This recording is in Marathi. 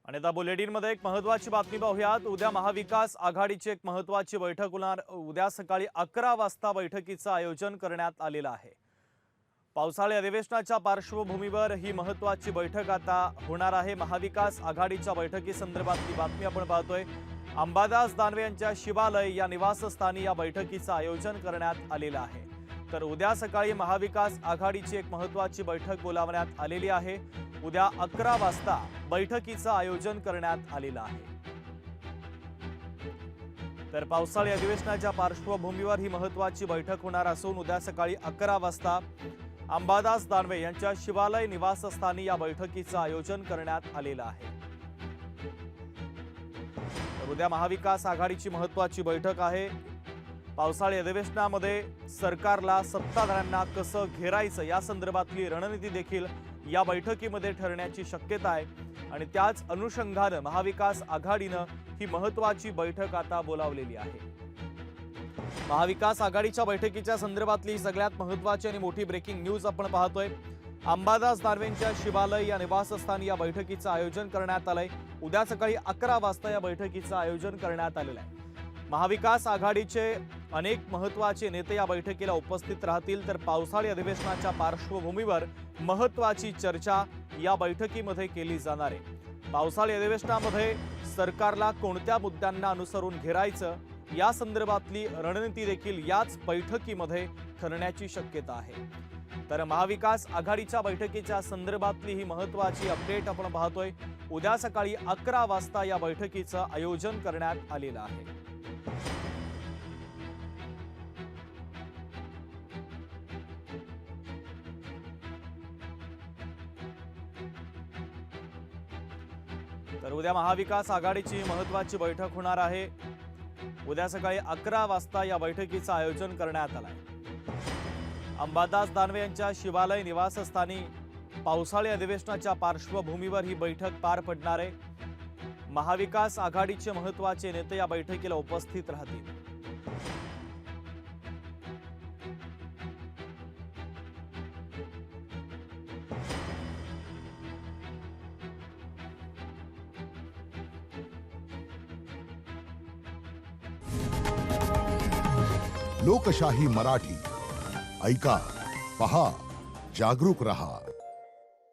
आणि आता बुलेटिनमध्ये एक महत्त्वाची बातमी पाहूयात। उद्या महाविकास आघाडीची एक महत्त्वाची बैठक होणार। उद्या सकाळी 11 वाजता बैठकीचं आयोजन करण्यात आलेलं आहे। पावसाळी अधिवेशनाच्या पार्श्वभूमीवर ही महत्त्वाची बैठक आता होणार आहे। महाविकास आघाडीच्या बैठकीसंदर्भातली बातमी आपण पाहतोय। अंबादास दानवे यांच्या शिवालय या निवासस्थानी या बैठकीचं आयोजन करण्यात आलेलं आहे। तर उद्या सकाळी महाविकास आघाडीची एक महत्त्वाची बैठक बोलावण्यात आलेली आहे। उद्या 11 वाजता बैठकीचं आयोजन करण्यात आलेलं आहे। तर पावसाळी अधिवेशनाच्या पार्श्वभूमीवर ही महत्त्वाची बैठक होणार असून उद्या सकाळी 11 वाजता अंबादास दानवे यांच्या शिवालय निवासस्थानी या बैठकीचं आयोजन करण्यात आलेलं आहे। तर उद्या महाविकास आघाडीची महत्त्वाची बैठक आहे। पावसाळी अधिवेशनामध्ये सरकारला सत्ताधाऱ्यांना कसं घेरायचं या संदर्भातली रणनीती देखील या बैठकीमध्ये ठरण्याची शक्यता आहे आणि त्याच अनुषंगाने महाविकास आघाडीने ही महत्त्वाची बैठक आता बोलावलेली आहे। महाविकास आघाडीच्या बैठकीच्या संदर्भातली सगळ्यात महत्त्वाची आणि मोठी ब्रेकिंग न्यूज आपण पाहतोय। अंबादास दानवेंच्या शिवालय या निवासस्थानी या बैठकीचं आयोजन करण्यात आलंय। उद्या सकाळी 11 वाजता या बैठकीचं आयोजन करण्यात आलेलं आहे। महाविकास आघाडीचे अनेक महत्त्वाचे नेते या बैठकीला उपस्थित राहतील। तर पावसाळी अधिवेशनाच्या पार्श्वभूमीवर महत्त्वाची चर्चा या बैठकीमध्ये केली जाणार आहे। पावसाळी अधिवेशनामध्ये सरकारला कोणत्या मुद्द्यांना अनुसरून घेरायचं या संदर्भातली रणनीती देखील याच बैठकीमध्ये ठरण्याची शक्यता आहे। तर महाविकास आघाडीच्या बैठकीच्या संदर्भातली ही महत्त्वाची अपडेट आपण पाहतोय। उद्या सकाळी 11 वाजता या बैठकीचं आयोजन करण्यात आलेलं आहे। तर उद्या महाविकास आघाडीची महत्त्वाची बैठक होणार आहे। उद्या सकाळी 11 वाजता या बैठकीचं आयोजन करण्यात आलं आहे। अंबादास दानवे यांच्या शिवालय निवासस्थानी पावसाळी अधिवेशनाच्या पार्श्वभूमीवर ही बैठक पार पडणार आहे। महाविकास आघाडीचे महत्त्वाचे नेते या बैठकीला उपस्थित राहतील। लोकशाही मराठी ऐका, पहा, जागरूक रहा।